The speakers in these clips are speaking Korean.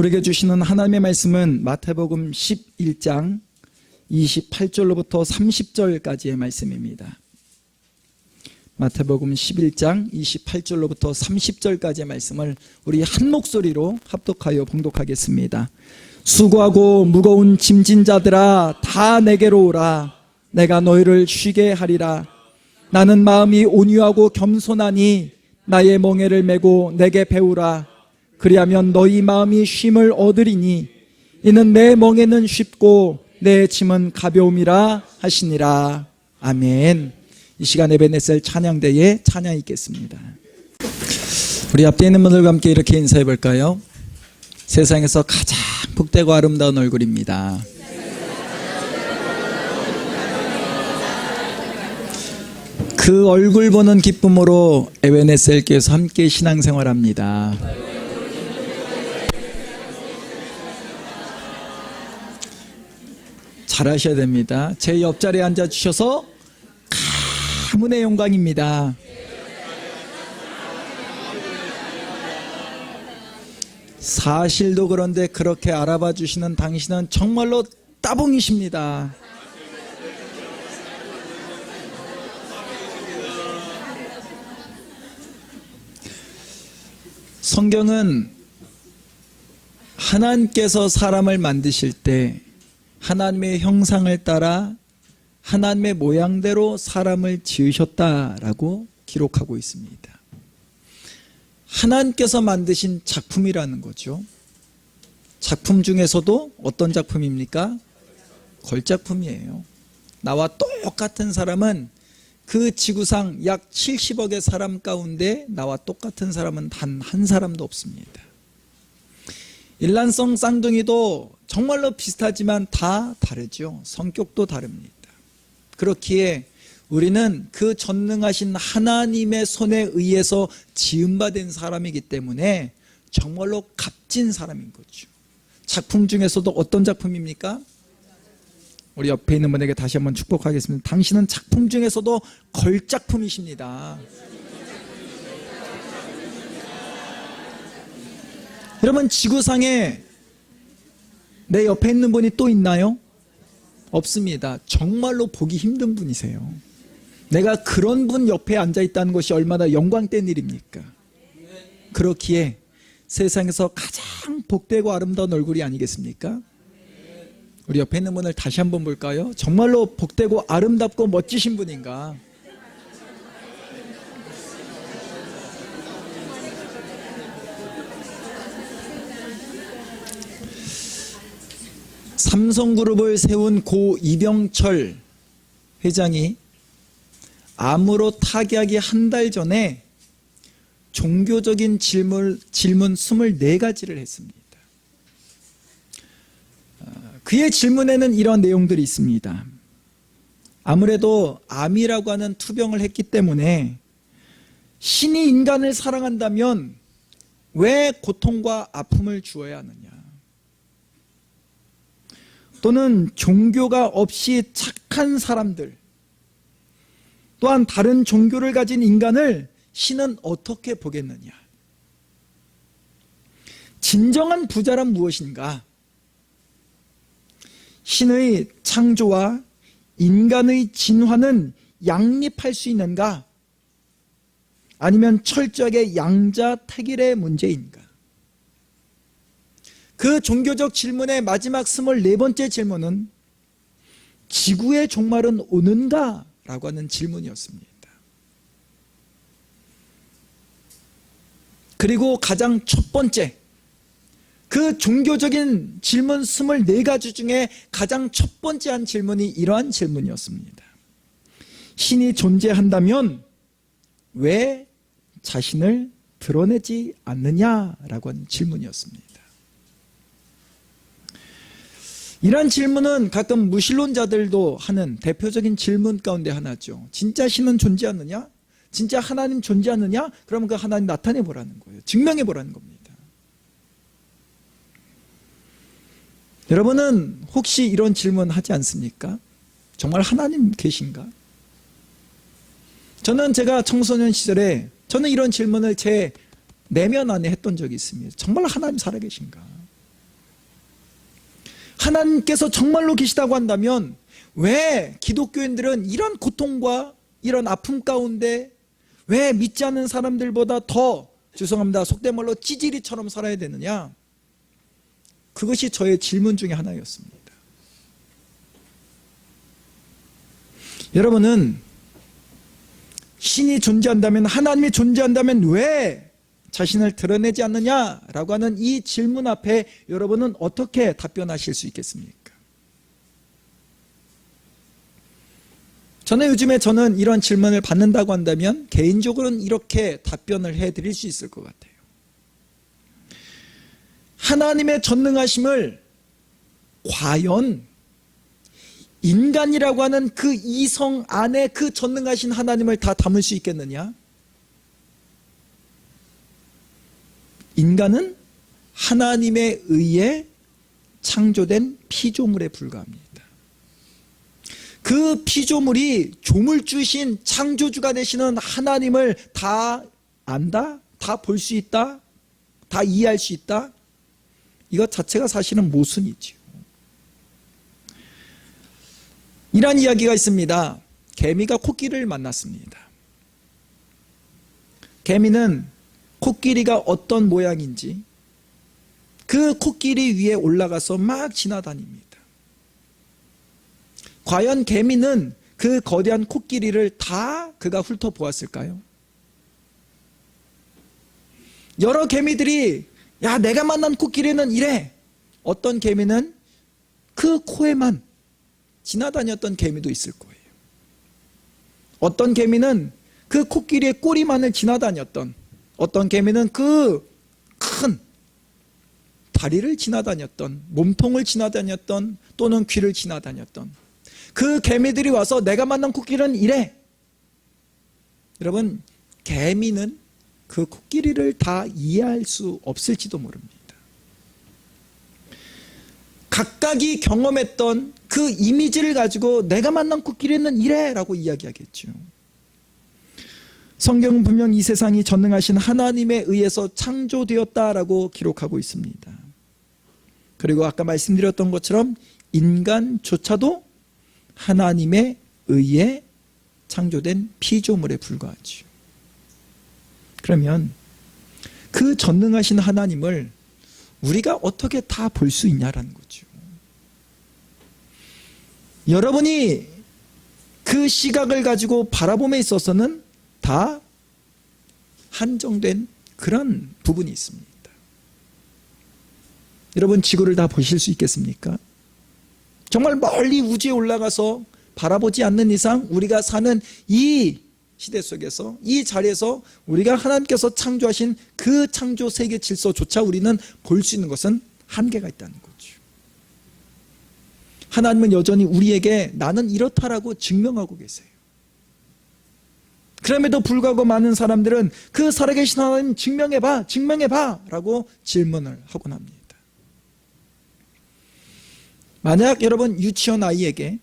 우리에게 주시는 하나님의 말씀은 마태복음 11장 28절로부터 30절까지의 말씀입니다. 마태복음 11장 28절로부터 30절까지의 말씀을 우리 한 목소리로 합독하여 봉독하겠습니다. 수고하고 무거운 짐진 자들아 다 내게로 오라. 내가 너희를 쉬게 하리라. 나는 마음이 온유하고 겸손하니 나의 멍에를 메고 내게 배우라. 그리하면 너희 마음이 쉼을 얻으리니 이는 내 멍에는 쉽고 내 짐은 가벼움이라 하시니라. 아멘. 이 시간 에베네셀 찬양대에 찬양 있겠습니다. 우리 앞에 있는 분들과 함께 이렇게 인사해 볼까요? 세상에서 가장 복되고 아름다운 얼굴입니다. 그 얼굴 보는 기쁨으로 에베네셀 교회에서 함께 신앙생활합니다. 잘하셔야 됩니다. 제 옆자리에 앉아주셔서 가문의 영광입니다. 사실도 그런데 그렇게 알아봐 주시는 당신은 정말로 따봉이십니다. 성경은 하나님께서 사람을 만드실 때 하나님의 형상을 따라 하나님의 모양대로 사람을 지으셨다라고 기록하고 있습니다. 하나님께서 만드신 작품이라는 거죠. 작품 중에서도 어떤 작품입니까? 걸작품이에요. 나와 똑같은 사람은 그 지구상 약 70억의 사람 가운데 나와 똑같은 사람은 단 한 사람도 없습니다. 일란성 쌍둥이도 정말로 비슷하지만 다 다르죠. 성격도 다릅니다. 그렇기에 우리는 그 전능하신 하나님의 손에 의해서 지음받은 사람이기 때문에 정말로 값진 사람인 거죠. 작품 중에서도 어떤 작품입니까? 우리 옆에 있는 분에게 다시 한번 축복하겠습니다. 당신은 작품 중에서도 걸작품이십니다. 여러분, 지구상에 내 옆에 있는 분이 또 있나요? 없습니다. 정말로 보기 힘든 분이세요. 내가 그런 분 옆에 앉아있다는 것이 얼마나 영광된 일입니까? 그렇기에 세상에서 가장 복되고 아름다운 얼굴이 아니겠습니까? 우리 옆에 있는 분을 다시 한번 볼까요? 정말로 복되고 아름답고 멋지신 분인가? 삼성그룹을 세운 고 이병철 회장이 암으로 타계하기 한 달 전에 종교적인 질문 24가지를 했습니다. 그의 질문에는 이런 내용들이 있습니다. 아무래도 암이라고 하는 투병을 했기 때문에 신이 인간을 사랑한다면 왜 고통과 아픔을 주어야 하느냐? 또는 종교가 없이 착한 사람들, 또한 다른 종교를 가진 인간을 신은 어떻게 보겠느냐? 진정한 부자란 무엇인가? 신의 창조와 인간의 진화는 양립할 수 있는가? 아니면 철저하게 양자택일의 문제인가? 그 종교적 질문의 마지막 24번째 질문은 지구의 종말은 오는가? 라고 하는 질문이었습니다. 그리고 가장 첫 번째, 그 종교적인 질문 24가지 중에 가장 첫 번째 한 질문이 이러한 질문이었습니다. 신이 존재한다면 왜 자신을 드러내지 않느냐라고 하는 질문이었습니다. 이러한 질문은 가끔 무신론자들도 하는 대표적인 질문 가운데 하나죠. 진짜 신은 존재하느냐? 진짜 하나님 존재하느냐? 그러면 그 하나님 나타내 보라는 거예요. 증명해 보라는 겁니다. 여러분은 혹시 이런 질문 하지 않습니까? 정말 하나님 계신가? 저는 제가 청소년 시절에 저는 이런 질문을 제 내면 안에 했던 적이 있습니다. 정말 하나님 살아계신가? 하나님께서 정말로 계시다고 한다면 왜 기독교인들은 이런 고통과 이런 아픔 가운데 왜 믿지 않는 사람들보다 더, 죄송합니다, 속된 말로 찌질이처럼 살아야 되느냐? 그것이 저의 질문 중에 하나였습니다. 여러분은 신이 존재한다면, 하나님이 존재한다면 왜 자신을 드러내지 않느냐라고 하는 이 질문 앞에 여러분은 어떻게 답변하실 수 있겠습니까? 저는 이런 질문을 받는다고 한다면 개인적으로는 이렇게 답변을 해드릴 수 있을 것 같아요. 하나님의 전능하심을 과연 인간이라고 하는 그 이성 안에 그 전능하신 하나님을 다 담을 수 있겠느냐? 인간은 하나님에 의해 창조된 피조물에 불과합니다. 그 피조물이 조물주신 창조주가 되시는 하나님을 다 안다? 다 볼 수 있다? 다 이해할 수 있다? 이것 자체가 사실은 모순이죠. 이런 이야기가 있습니다. 개미가 코끼리를 만났습니다. 개미는 코끼리가 어떤 모양인지 그 코끼리 위에 올라가서 막 지나다닙니다. 과연 개미는 그 거대한 코끼리를 다 그가 훑어보았을까요? 여러 개미들이 야, 내가 만난 코끼리는 이래. 어떤 개미는 그 코에만 지나다녔던 개미도 있을 거예요. 어떤 개미는 그 코끼리의 꼬리만을 지나다녔던, 어떤 개미는 그 큰 다리를 지나다녔던, 몸통을 지나다녔던, 또는 귀를 지나다녔던 그 개미들이 와서 내가 만난 코끼리는 이래. 여러분, 개미는 그 코끼리를 다 이해할 수 없을지도 모릅니다. 각각이 경험했던 그 이미지를 가지고 내가 만난 코끼리는 이래 라고 이야기하겠죠. 성경은 분명 이 세상이 전능하신 하나님에 의해서 창조되었다라고 기록하고 있습니다. 그리고 아까 말씀드렸던 것처럼 인간조차도 하나님에 의해 창조된 피조물에 불과하죠. 그러면 그 전능하신 하나님을 우리가 어떻게 다 볼 수 있냐라는 거죠. 여러분이 그 시각을 가지고 바라봄에 있어서는 다 한정된 그런 부분이 있습니다. 여러분, 지구를 다 보실 수 있겠습니까? 정말 멀리 우주에 올라가서 바라보지 않는 이상 우리가 사는 이 시대 속에서, 이 자리에서 우리가 하나님께서 창조하신 그 창조 세계 질서조차 우리는 볼 수 있는 것은 한계가 있다는 거죠. 하나님은 여전히 우리에게 나는 이렇다라고 증명하고 계세요. 그럼에도 불구하고 많은 사람들은 그 살아계신 하나님 증명해봐, 증명해봐 라고 질문을 하곤 합니다. 만약 여러분 유치원 아이에게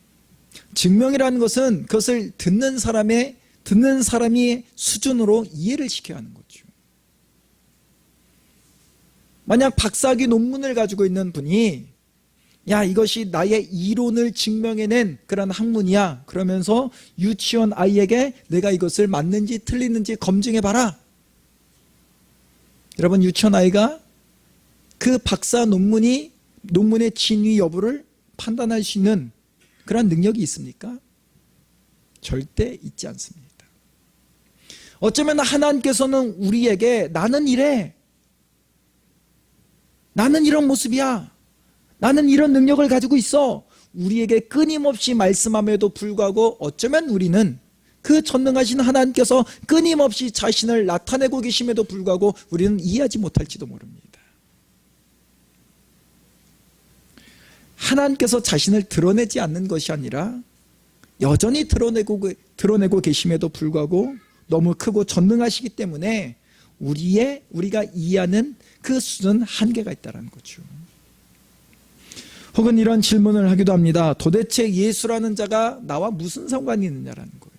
증명이라는 것은 그것을 듣는 사람이 수준으로 이해를 시켜야 하는 거죠. 만약 박사학위 논문을 가지고 있는 분이 야, 이것이 나의 이론을 증명해낸 그런 학문이야 그러면서 유치원 아이에게 내가 이것을 맞는지 틀리는지 검증해봐라. 여러분, 유치원 아이가 그 박사 논문의 진위 여부를 판단할 수 있는 그런 능력이 있습니까? 절대 있지 않습니다. 어쩌면 하나님께서는 우리에게 나는 이래, 나는 이런 모습이야, 나는 이런 능력을 가지고 있어, 우리에게 끊임없이 말씀함에도 불구하고 어쩌면 우리는 그 전능하신 하나님께서 끊임없이 자신을 나타내고 계심에도 불구하고 우리는 이해하지 못할지도 모릅니다. 하나님께서 자신을 드러내지 않는 것이 아니라 여전히 드러내고 계심에도 불구하고 너무 크고 전능하시기 때문에 우리가 이해하는 그 수준은 한계가 있다는 거죠. 혹은 이런 질문을 하기도 합니다. 도대체 예수라는 자가 나와 무슨 상관이 있느냐라는 거예요.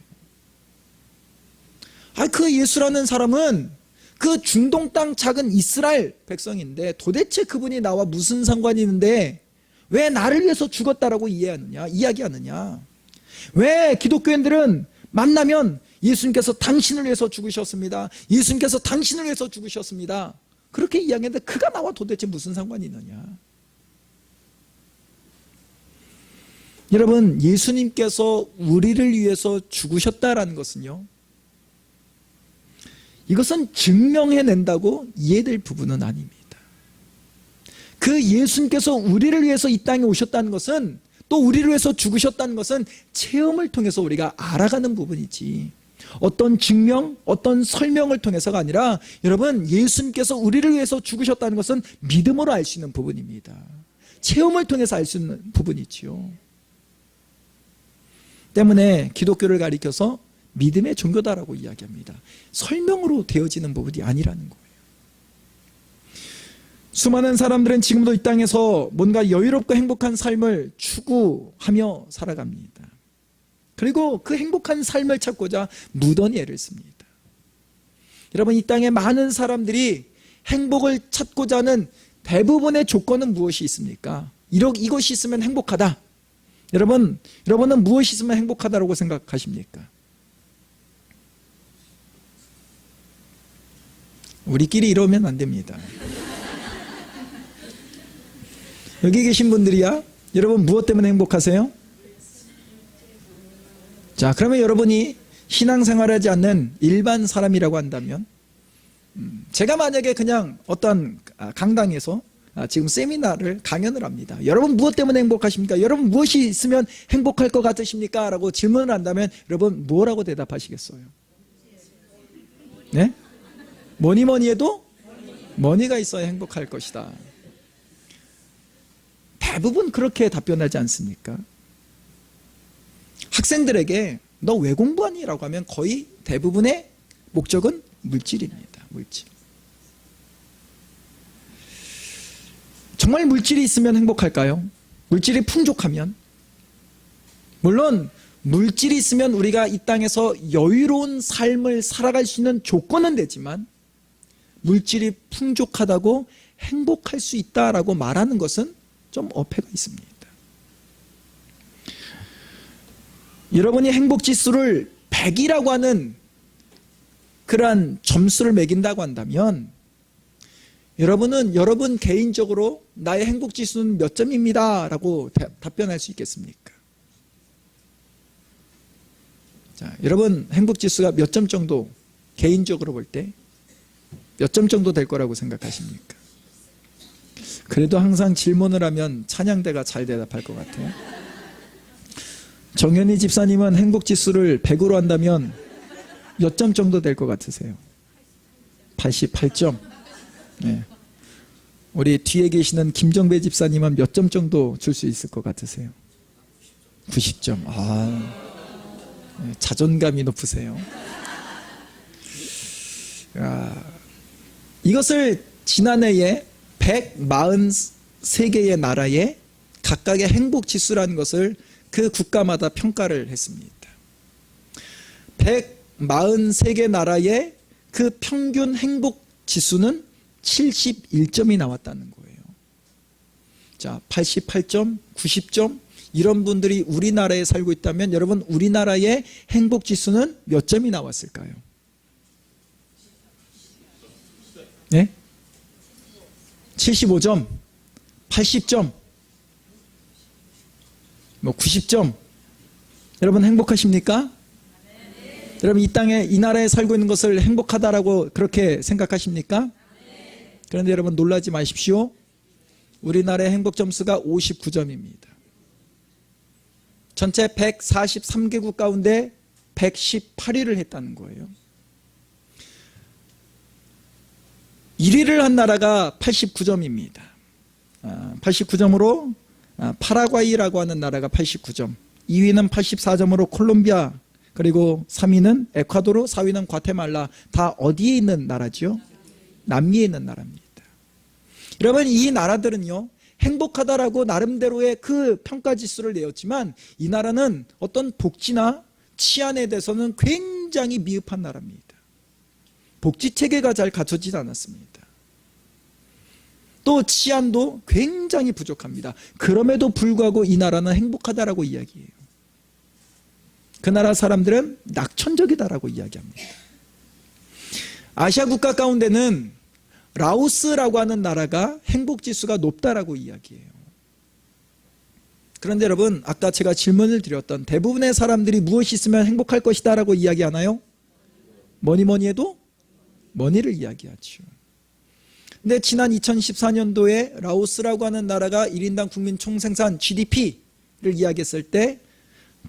그 예수라는 사람은 그 중동 땅 작은 이스라엘 백성인데 도대체 그분이 나와 무슨 상관이 있는데 왜 나를 위해서 죽었다라고 이야기하느냐? 왜 기독교인들은 만나면 예수님께서 당신을 위해서 죽으셨습니다. 예수님께서 당신을 위해서 죽으셨습니다. 그렇게 이야기하는데 그가 나와 도대체 무슨 상관이 있느냐? 여러분, 예수님께서 우리를 위해서 죽으셨다라는 것은요, 이것은 증명해낸다고 이해될 부분은 아닙니다. 그 예수님께서 우리를 위해서 이 땅에 오셨다는 것은, 또 우리를 위해서 죽으셨다는 것은 체험을 통해서 우리가 알아가는 부분이지, 어떤 증명, 어떤 설명을 통해서가 아니라, 여러분, 예수님께서 우리를 위해서 죽으셨다는 것은 믿음으로 알 수 있는 부분입니다. 체험을 통해서 알 수 있는 부분이지요. 때문에 기독교를 가리켜서 믿음의 종교다라고 이야기합니다. 설명으로 되어지는 부분이 아니라는 거예요. 수많은 사람들은 지금도 이 땅에서 뭔가 여유롭고 행복한 삶을 추구하며 살아갑니다. 그리고 그 행복한 삶을 찾고자 무던히 애를 씁니다. 여러분, 이 땅에 많은 사람들이 행복을 찾고자 하는 대부분의 조건은 무엇이 있습니까? 이것이 있으면 행복하다. 여러분은 무엇이 있으면 행복하다고 생각하십니까? 우리끼리 이러면 안 됩니다. 여기 계신 분들이야, 여러분 무엇 때문에 행복하세요? 자, 그러면 여러분이 신앙생활하지 않는 일반 사람이라고 한다면, 제가 만약에 그냥 어떤 강당에서 지금 세미나를 강연을 합니다. 여러분 무엇 때문에 행복하십니까? 여러분 무엇이 있으면 행복할 것 같으십니까? 라고 질문을 한다면 여러분 뭐라고 대답하시겠어요? 네? 뭐니 해도 머니가 있어야 행복할 것이다. 대부분 그렇게 답변하지 않습니까? 학생들에게 너 왜 공부하니? 라고 하면 거의 대부분의 목적은 물질입니다. 물질. 정말 물질이 있으면 행복할까요? 물질이 풍족하면? 물론 물질이 있으면 우리가 이 땅에서 여유로운 삶을 살아갈 수 있는 조건은 되지만, 물질이 풍족하다고 행복할 수 있다라고 말하는 것은 좀 어폐가 있습니다. 여러분이 행복지수를 100이라고 하는 그러한 점수를 매긴다고 한다면, 여러분은 여러분 개인적으로 나의 행복지수는 몇 점입니다 라고 답변할 수 있겠습니까? 자, 여러분 행복지수가 몇 점 정도, 개인적으로 볼 때 몇 점 정도 될 거라고 생각하십니까? 그래도 항상 질문을 하면 찬양대가 잘 대답할 것 같아요. 정현희 집사님은 행복지수를 100으로 한다면 몇 점 정도 될 것 같으세요? 88점. 네. 우리 뒤에 계시는 김정배 집사님은 몇 점 정도 줄 수 있을 것 같으세요? 90점. 네, 자존감이 높으세요. 이것을 지난해에 143개의 나라의 각각의 행복지수라는 것을 그 국가마다 평가를 했습니다. 143개 나라의 그 평균 행복지수는 71점이 나왔다는 거예요. 자, 88점, 90점, 이런 분들이 우리나라에 살고 있다면 여러분 우리나라의 행복지수는 몇 점이 나왔을까요? 네? 75점, 80점, 90점. 여러분 행복하십니까? 네. 여러분 이 땅에, 이 나라에 살고 있는 것을 행복하다라고 그렇게 생각하십니까? 네. 그런데 여러분 놀라지 마십시오. 우리나라의 행복점수가 59점입니다. 전체 143개국 가운데 118위를 했다는 거예요. 1위를 한 나라가 89점입니다. 89점으로 파라과이라고 하는 나라가 89점, 2위는 84점으로 콜롬비아, 그리고 3위는 에콰도르, 4위는 과테말라. 다 어디에 있는 나라죠? 남미에 있는 나라입니다. 여러분 이 나라들은요 행복하다라고 나름대로의 그 평가지수를 내었지만, 이 나라는 어떤 복지나 치안에 대해서는 굉장히 미흡한 나라입니다. 복지체계가 잘 갖춰지지 않았습니다. 또 치안도 굉장히 부족합니다. 그럼에도 불구하고 이 나라는 행복하다라고 이야기해요. 그 나라 사람들은 낙천적이다라고 이야기합니다. 아시아 국가 가운데는 라오스라고 하는 나라가 행복지수가 높다라고 이야기해요. 그런데 여러분, 아까 제가 질문을 드렸던 대부분의 사람들이 무엇이 있으면 행복할 것이다 라고 이야기하나요? 뭐니 해도 머니를 이야기하죠. 근데 지난 2014년도에 라오스라고 하는 나라가 1인당 국민 총생산 GDP를 이야기했을 때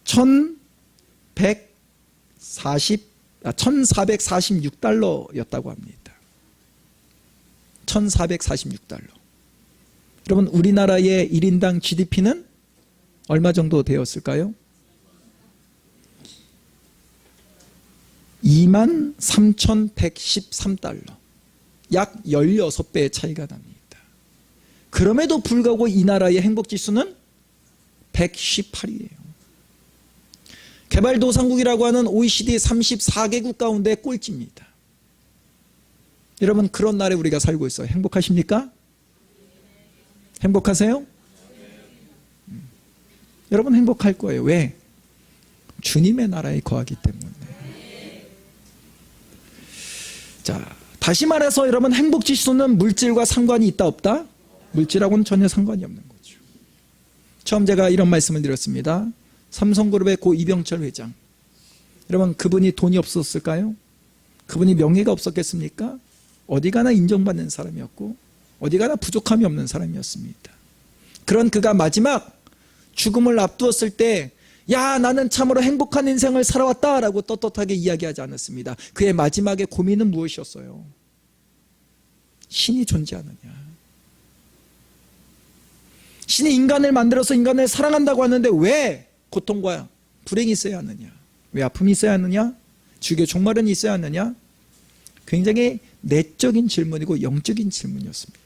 1446달러였다고 합니다. 1446달러. 여러분, 우리나라의 1인당 GDP는 얼마 정도 되었을까요? 23,113달러. 약 16배의 차이가 납니다. 그럼에도 불구하고 이 나라의 행복지수는 118이에요. 개발도상국이라고 하는 OECD 34개국 가운데 꼴찌입니다. 여러분, 그런 나라에 우리가 살고 있어요. 행복하십니까? 행복하세요? 여러분 행복할 거예요. 왜? 주님의 나라에 거하기 때문에. 자, 다시 말해서 여러분, 행복지수는 물질과 상관이 있다 없다? 물질하고는 전혀 상관이 없는 거죠. 처음 제가 이런 말씀을 드렸습니다. 삼성그룹의 고 이병철 회장, 여러분, 그분이 돈이 없었을까요? 그분이 명예가 없었겠습니까? 어디 가나 인정받는 사람이었고 어디 가나 부족함이 없는 사람이었습니다. 그런 그가 마지막 죽음을 앞두었을 때, 야, 나는 참으로 행복한 인생을 살아왔다라고 떳떳하게 이야기하지 않았습니다. 그의 마지막의 고민은 무엇이었어요? 신이 존재하느냐, 신이 인간을 만들어서 인간을 사랑한다고 하는데 왜 고통과 불행이 있어야 하느냐, 왜 아픔이 있어야 하느냐, 죽의 종말은 있어야 하느냐. 굉장히 내적인 질문이고 영적인 질문이었습니다.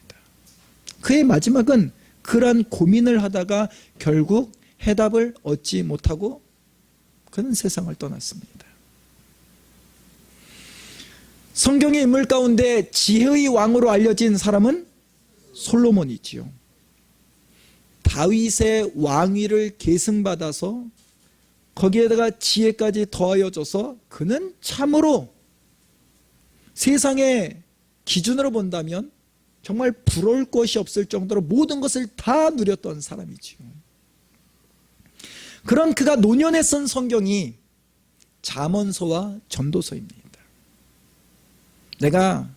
그의 마지막은 그러한 고민을 하다가 결국 해답을 얻지 못하고 그는 세상을 떠났습니다. 성경의 인물 가운데 지혜의 왕으로 알려진 사람은 솔로몬이지요. 다윗의 왕위를 계승받아서 거기에다가 지혜까지 더하여져서 그는 참으로 세상의 기준으로 본다면 정말 부러울 것이 없을 정도로 모든 것을 다 누렸던 사람이지요. 그런 그가 노년에 쓴 성경이 잠언서와 전도서입니다. 내가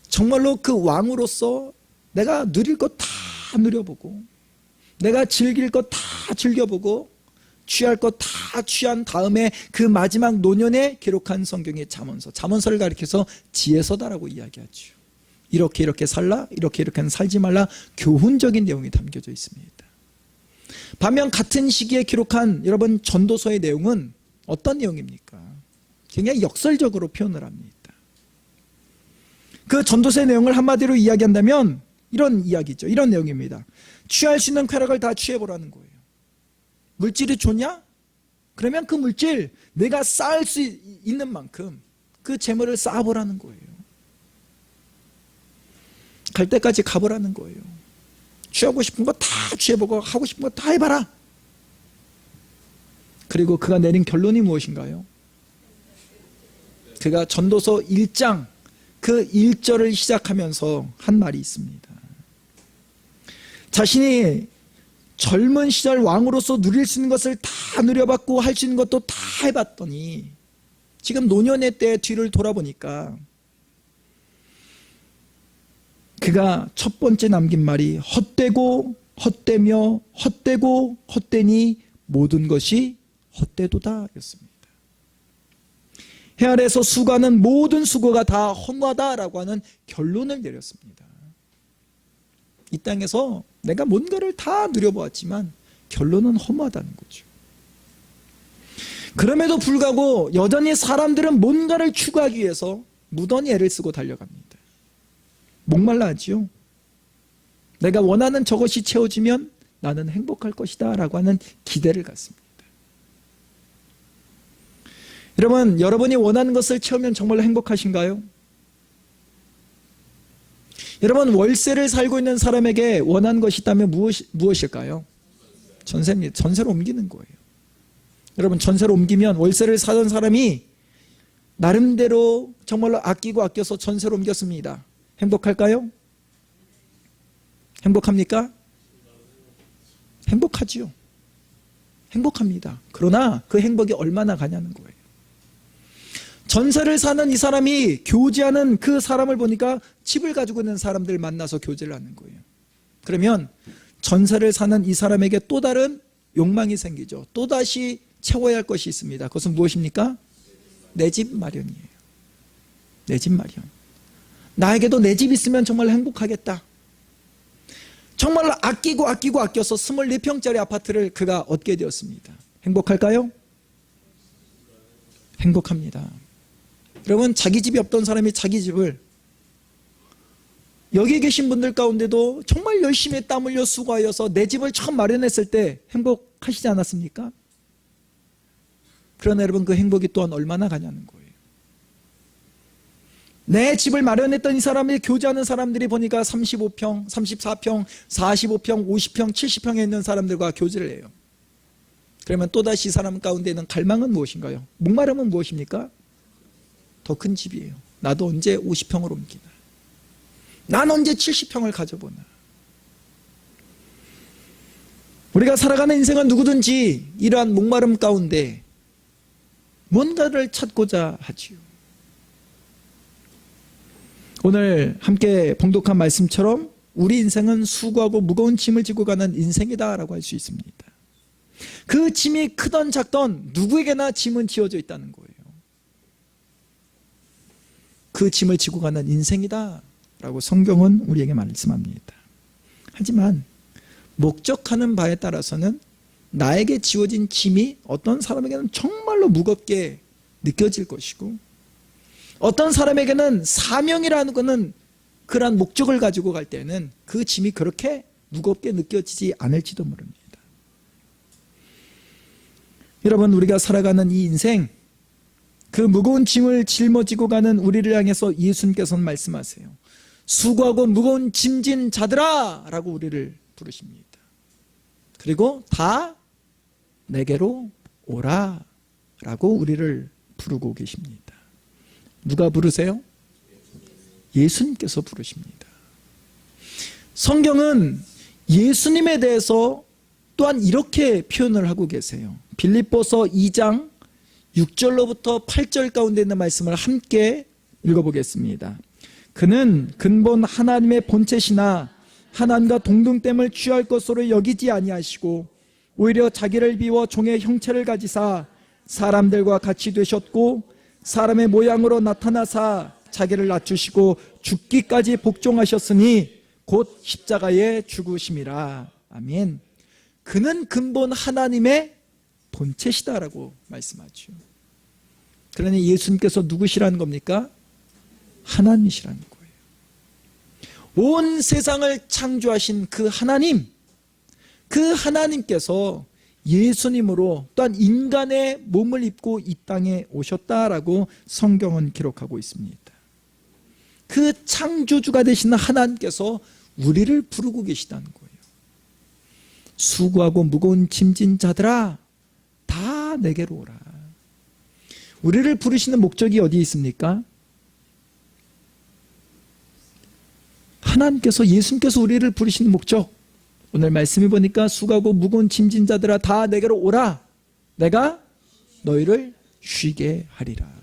정말로 그 왕으로서 내가 누릴 것 다 누려보고, 내가 즐길 것 다 즐겨보고, 취할 것 다 취한 다음에 그 마지막 노년에 기록한 성경이 잠언서. 잠언서를 가리켜서 지혜서다라고 이야기하죠. 이렇게 살라, 이렇게는 살지 말라, 교훈적인 내용이 담겨져 있습니다. 반면 같은 시기에 기록한 여러분 전도서의 내용은 어떤 내용입니까? 굉장히 역설적으로 표현을 합니다. 그 전도서의 내용을 한마디로 이야기한다면 이런 이야기죠. 이런 내용입니다. 취할 수 있는 쾌락을 다 취해보라는 거예요. 물질이 좋냐? 그러면 그 물질 내가 쌓을 수 있는 만큼 그 재물을 쌓아보라는 거예요. 갈 때까지 가보라는 거예요. 취하고 싶은 거 다 취해보고 하고 싶은 거 다 해봐라. 그리고 그가 내린 결론이 무엇인가요? 그가 전도서 1장 그 1절을 시작하면서 한 말이 있습니다. 자신이 젊은 시절 왕으로서 누릴 수 있는 것을 다 누려봤고 할 수 있는 것도 다 해봤더니 지금 노년의 때 뒤를 돌아보니까 그가 첫 번째 남긴 말이 헛되고 헛되며 헛되고 헛되니 모든 것이 헛되도다 였습니다. 해 아래에서 수고하는 모든 수고가 다 허무하다라고 하는 결론을 내렸습니다. 이 땅에서 내가 뭔가를 다 누려보았지만 결론은 허무하다는 거죠. 그럼에도 불구하고 여전히 사람들은 뭔가를 추구하기 위해서 무던히 애를 쓰고 달려갑니다. 목말라 하지요. 내가 원하는 저것이 채워지면 나는 행복할 것이다 라고 하는 기대를 갖습니다. 여러분, 여러분이 원하는 것을 채우면 정말로 행복하신가요? 여러분, 월세를 살고 있는 사람에게 원하는 것이 있다면 무엇일까요? 전세입니다. 전세로 옮기는 거예요. 여러분, 전세로 옮기면 월세를 사던 사람이 나름대로 정말로 아끼고 아껴서 전세로 옮겼습니다. 행복할까요? 행복합니까? 행복하지요. 행복합니다. 그러나 그 행복이 얼마나 가냐는 거예요. 전세를 사는 이 사람이 교제하는 그 사람을 보니까 집을 가지고 있는 사람들 만나서 교제를 하는 거예요. 그러면 전세를 사는 이 사람에게 또 다른 욕망이 생기죠. 또다시 채워야 할 것이 있습니다. 그것은 무엇입니까? 내 집 마련이에요. 내 집 마련. 나에게도 내 집 있으면 정말 행복하겠다. 정말 아끼고 아껴서 24평짜리 아파트를 그가 얻게 되었습니다. 행복할까요? 행복합니다. 여러분, 자기 집이 없던 사람이 자기 집을, 여기 계신 분들 가운데도 정말 열심히 땀 흘려 수고하여서 내 집을 처음 마련했을 때 행복하시지 않았습니까? 그러나 여러분, 그 행복이 또한 얼마나 가냐는 거예요. 내 집을 마련했던 이 사람이 교제하는 사람들이 보니까 35평, 34평, 45평, 50평, 70평에 있는 사람들과 교제를 해요. 그러면 또다시 이 사람 가운데 있는 갈망은 무엇인가요? 목마름은 무엇입니까? 더 큰 집이에요. 나도 언제 50평을 옮기나? 난 언제 70평을 가져보나? 우리가 살아가는 인생은 누구든지 이러한 목마름 가운데 뭔가를 찾고자 하지요. 오늘 함께 봉독한 말씀처럼 우리 인생은 수고하고 무거운 짐을 지고 가는 인생이다라고 할 수 있습니다. 그 짐이 크던 작던 누구에게나 짐은 지어져 있다는 거예요. 그 짐을 지고 가는 인생이다라고 성경은 우리에게 말씀합니다. 하지만 목적하는 바에 따라서는 나에게 지어진 짐이 어떤 사람에게는 정말로 무겁게 느껴질 것이고, 어떤 사람에게는 사명이라는 것은 그러한 목적을 가지고 갈 때는 그 짐이 그렇게 무겁게 느껴지지 않을지도 모릅니다. 여러분, 우리가 살아가는 이 인생, 그 무거운 짐을 짊어지고 가는 우리를 향해서 예수님께서는 말씀하세요. 수고하고 무거운 짐진 자들아 라고 우리를 부르십니다. 그리고 다 내게로 오라 라고 우리를 부르고 계십니다. 누가 부르세요? 예수님께서 부르십니다. 성경은 예수님에 대해서 또한 이렇게 표현을 하고 계세요. 빌립보서 2장 6절로부터 8절 가운데 있는 말씀을 함께 읽어보겠습니다. 그는 근본 하나님의 본체시나 하나님과 동등됨을 취할 것으로 여기지 아니하시고 오히려 자기를 비워 종의 형체를 가지사 사람들과 같이 되셨고 사람의 모양으로 나타나사 자기를 낮추시고 죽기까지 복종하셨으니 곧 십자가에 죽으심이라. 아멘. 그는 근본 하나님의 본체시다라고 말씀하죠. 그러니 예수님께서 누구시라는 겁니까? 하나님이시라는 거예요. 온 세상을 창조하신 그 하나님, 그 하나님께서 예수님으로 또한 인간의 몸을 입고 이 땅에 오셨다라고 성경은 기록하고 있습니다. 그 창조주가 되시는 하나님께서 우리를 부르고 계시다는 거예요. 수고하고 무거운 짐진 자들아 다 내게로 오라. 우리를 부르시는 목적이 어디에 있습니까? 하나님께서, 예수님께서 우리를 부르시는 목적, 오늘 말씀해 보니까 수고하고 무거운 짐진 자들아 다 내게로 오라. 내가 너희를 쉬게 하리라.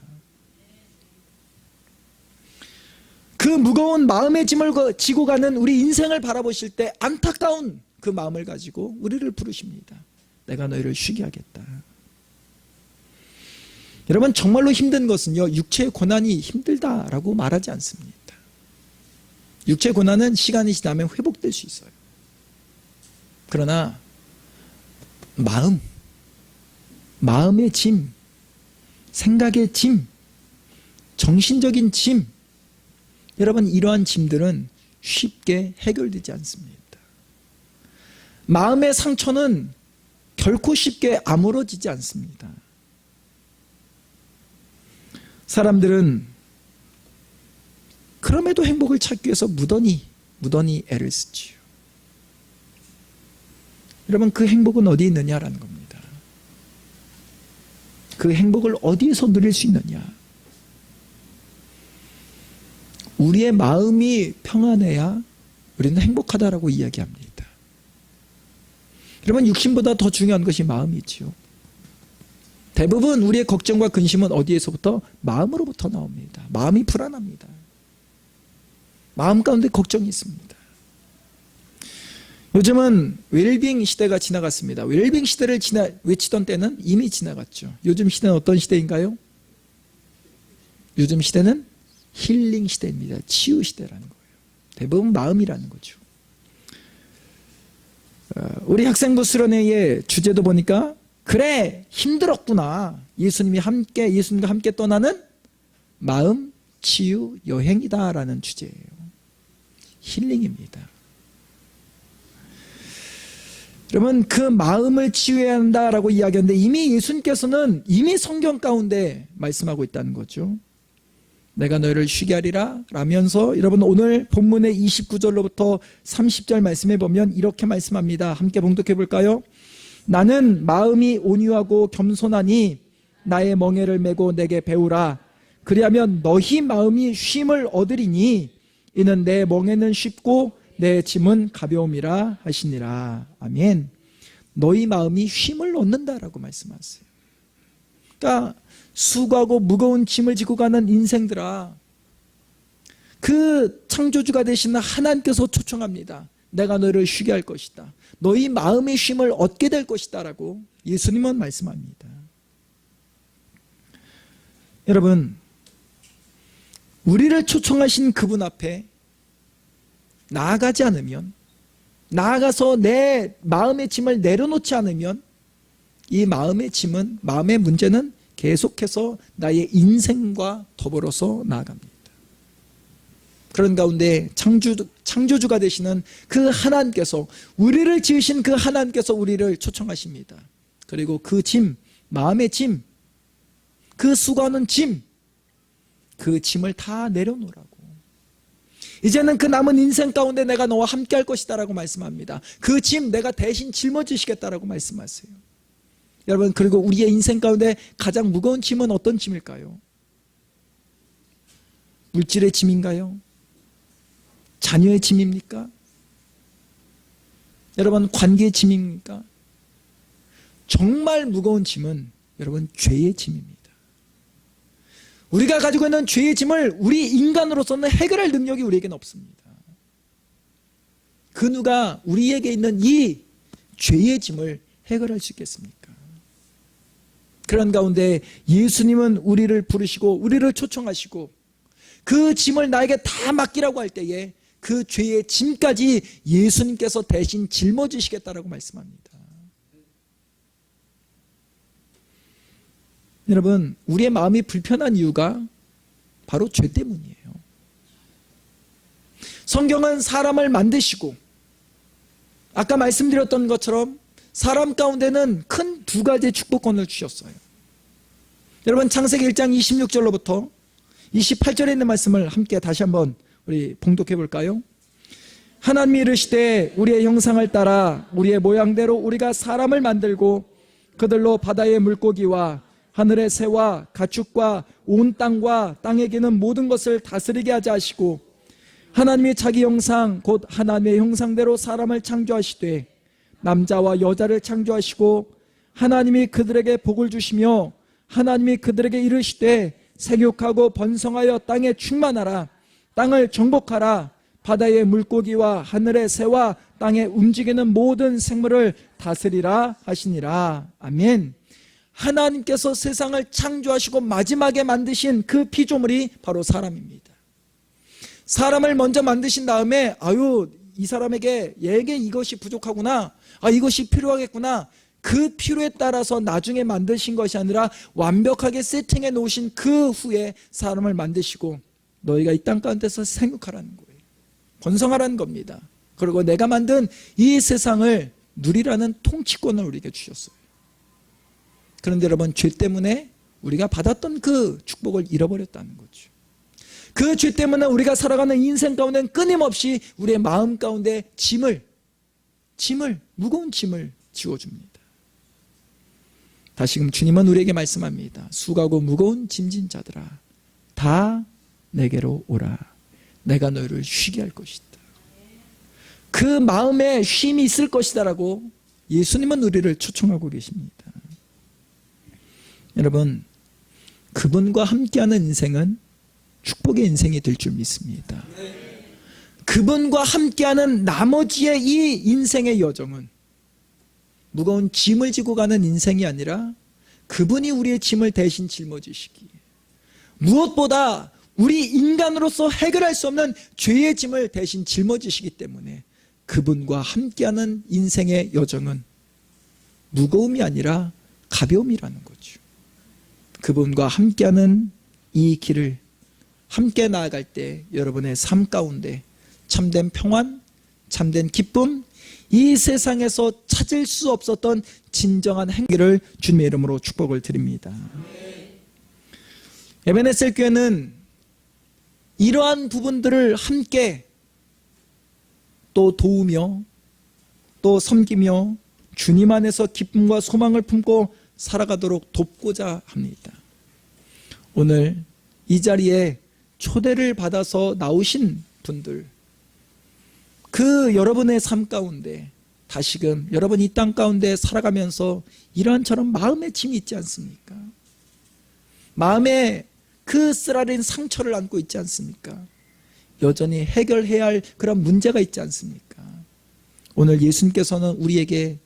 그 무거운 마음의 짐을 지고 가는 우리 인생을 바라보실 때 안타까운 그 마음을 가지고 우리를 부르십니다. 내가 너희를 쉬게 하겠다. 여러분, 정말로 힘든 것은요, 육체의 고난이 힘들다라고 말하지 않습니다. 육체의 고난은 시간이 지나면 회복될 수 있어요. 그러나 마음의 짐, 생각의 짐, 정신적인 짐, 여러분, 이러한 짐들은 쉽게 해결되지 않습니다. 마음의 상처는 결코 쉽게 아물어지지 않습니다. 사람들은 그럼에도 행복을 찾기 위해서 무던히 애를 쓰지요. 여러분, 그 행복은 어디 있느냐라는 겁니다. 그 행복을 어디에서 누릴 수 있느냐? 우리의 마음이 평안해야 우리는 행복하다라고 이야기합니다. 여러분, 육신보다 더 중요한 것이 마음이지요. 대부분 우리의 걱정과 근심은 어디에서부터? 마음으로부터 나옵니다. 마음이 불안합니다. 마음 가운데 걱정이 있습니다. 요즘은 웰빙 시대가 지나갔습니다. 웰빙 시대를 외치던 때는 이미 지나갔죠. 요즘 시대는 어떤 시대인가요? 요즘 시대는 힐링 시대입니다. 치유 시대라는 거예요. 대부분 마음이라는 거죠. 우리 학생부 수련회의 주제도 보니까 그래 힘들었구나. 예수님과 함께 떠나는 마음 치유 여행이다라는 주제예요. 힐링입니다. 여러분, 그 마음을 치유해야 한다라고 이야기하는데 이미 예수님께서는 이미 성경 가운데 말씀하고 있다는 거죠. 내가 너희를 쉬게 하리라 라면서 여러분 오늘 본문의 29절로부터 30절 말씀해 보면 이렇게 말씀합니다. 함께 봉독해 볼까요? 나는 마음이 온유하고 겸손하니 나의 멍에를 메고 내게 배우라. 그리하면 너희 마음이 쉼을 얻으리니 이는 내 멍에는 쉽고 내 짐은 가벼움이라 하시니라. 아멘. 너희 마음이 쉼을 얻는다라고 말씀하세요. 그러니까 수고하고 무거운 짐을 지고 가는 인생들아, 그 창조주가 되시는 하나님께서 초청합니다. 내가 너희를 쉬게 할 것이다. 너희 마음의 쉼을 얻게 될 것이다 라고 예수님은 말씀합니다. 여러분, 우리를 초청하신 그분 앞에 나아가지 않으면, 나아가서 내 마음의 짐을 내려놓지 않으면 이 마음의 짐은, 마음의 문제는 계속해서 나의 인생과 더불어서 나아갑니다. 그런 가운데 창조주가 되시는 그 하나님께서, 우리를 지으신 그 하나님께서 우리를 초청하십니다. 그리고 그 짐, 마음의 짐, 그 수고하는 짐, 그 짐을 다 내려놓으라고. 이제는 그 남은 인생 가운데 내가 너와 함께 할 것이다 라고 말씀합니다. 그 짐 내가 대신 짊어지시겠다라고 말씀하세요. 여러분, 그리고 우리의 인생 가운데 가장 무거운 짐은 어떤 짐일까요? 물질의 짐인가요? 자녀의 짐입니까? 여러분, 관계의 짐입니까? 정말 무거운 짐은 여러분 죄의 짐입니다. 우리가 가지고 있는 죄의 짐을 우리 인간으로서는 해결할 능력이 우리에게는 없습니다. 그 누가 우리에게 있는 이 죄의 짐을 해결할 수 있겠습니까? 그런 가운데 예수님은 우리를 부르시고 우리를 초청하시고 그 짐을 나에게 다 맡기라고 할 때에 그 죄의 짐까지 예수님께서 대신 짊어지시겠다라고 말씀합니다. 여러분, 우리의 마음이 불편한 이유가 바로 죄 때문이에요. 성경은 사람을 만드시고 아까 말씀드렸던 것처럼 사람 가운데는 큰 두 가지의 축복권을 주셨어요. 여러분, 창세기 1장 26절로부터 28절에 있는 말씀을 함께 다시 한번 우리 봉독해 볼까요? 하나님이 이르시되 우리의 형상을 따라 우리의 모양대로 우리가 사람을 만들고 그들로 바다의 물고기와 하늘의 새와 가축과 온 땅과 땅에 기는 모든 것을 다스리게 하자 하시고, 하나님이 자기 형상 곧 하나님의 형상대로 사람을 창조하시되 남자와 여자를 창조하시고 하나님이 그들에게 복을 주시며 하나님이 그들에게 이르시되 생육하고 번성하여 땅에 충만하라. 땅을 정복하라. 바다의 물고기와 하늘의 새와 땅에 움직이는 모든 생물을 다스리라 하시니라. 아멘. 하나님께서 세상을 창조하시고 마지막에 만드신 그 피조물이 바로 사람입니다. 사람을 먼저 만드신 다음에 이 사람에게 얘에게 이것이 부족하구나, 이것이 필요하겠구나, 그 필요에 따라서 나중에 만드신 것이 아니라 완벽하게 세팅해 놓으신 그 후에 사람을 만드시고 너희가 이 땅 가운데서 생육하라는 거예요. 번성하라는 겁니다. 그리고 내가 만든 이 세상을 누리라는 통치권을 우리에게 주셨어요. 그런데 여러분, 죄 때문에 우리가 받았던 그 축복을 잃어버렸다는 거죠. 그 죄 때문에 우리가 살아가는 인생 가운데 끊임없이 우리의 마음 가운데 무거운 짐을 지워줍니다. 다시금 주님은 우리에게 말씀합니다. 수고하고 무거운 짐진 자들아 다 내게로 오라. 내가 너희를 쉬게 할 것이다. 그 마음에 쉼이 있을 것이다 라고 예수님은 우리를 초청하고 계십니다. 여러분, 그분과 함께하는 인생은 축복의 인생이 될 줄 믿습니다. 그분과 함께하는 나머지의 이 인생의 여정은 무거운 짐을 지고 가는 인생이 아니라 그분이 우리의 짐을 대신 짊어지시기, 무엇보다 우리 인간으로서 해결할 수 없는 죄의 짐을 대신 짊어지시기 때문에 그분과 함께하는 인생의 여정은 무거움이 아니라 가벼움이라는 거죠. 그분과 함께하는 이 길을 함께 나아갈 때 여러분의 삶 가운데 참된 평안, 참된 기쁨, 이 세상에서 찾을 수 없었던 진정한 행복을 주님의 이름으로 축복을 드립니다. 에베네셀 교회는 이러한 부분들을 함께 또 도우며 또 섬기며 주님 안에서 기쁨과 소망을 품고 살아가도록 돕고자 합니다. 오늘 이 자리에 초대를 받아서 나오신 분들, 그 여러분의 삶 가운데 다시금 여러분 이 땅 가운데 살아가면서 이러한처럼 마음의 짐이 있지 않습니까? 마음에 그 쓰라린 상처를 안고 있지 않습니까? 여전히 해결해야 할 그런 문제가 있지 않습니까? 오늘 예수님께서는 우리에게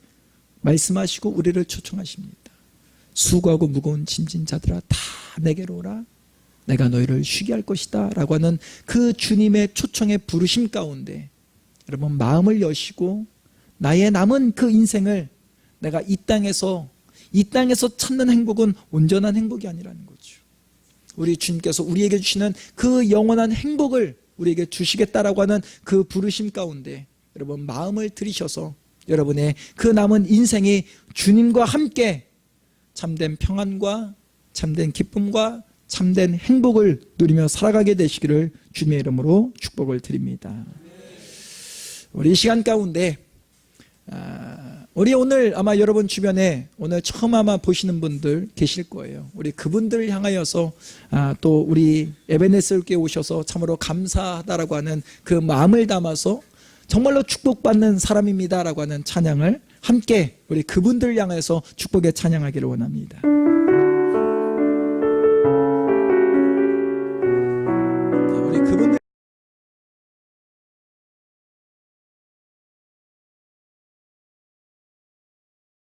말씀하시고 우리를 초청하십니다. 수고하고 무거운 짐진 자들아 다 내게로 오라. 내가 너희를 쉬게 할 것이다 라고 하는 그 주님의 초청의 부르심 가운데 여러분 마음을 여시고 나의 남은 그 인생을 내가 이 땅에서 찾는 행복은 온전한 행복이 아니라는 거죠. 우리 주님께서 우리에게 주시는 그 영원한 행복을 우리에게 주시겠다라고 하는 그 부르심 가운데 여러분 마음을 들이셔서 여러분의 그 남은 인생이 주님과 함께 참된 평안과 참된 기쁨과 참된 행복을 누리며 살아가게 되시기를 주님의 이름으로 축복을 드립니다. 우리 이 시간 가운데 우리 오늘 아마 여러분 주변에 오늘 처음 아마 보시는 분들 계실 거예요. 우리 그분들을 향하여서 또 우리 에베네셀교에 오셔서 참으로 감사하다라고 하는 그 마음을 담아서 정말로 축복받는 사람입니다라고 하는 찬양을 함께 우리 그분들을 향해서 축복의 찬양하기를 원합니다.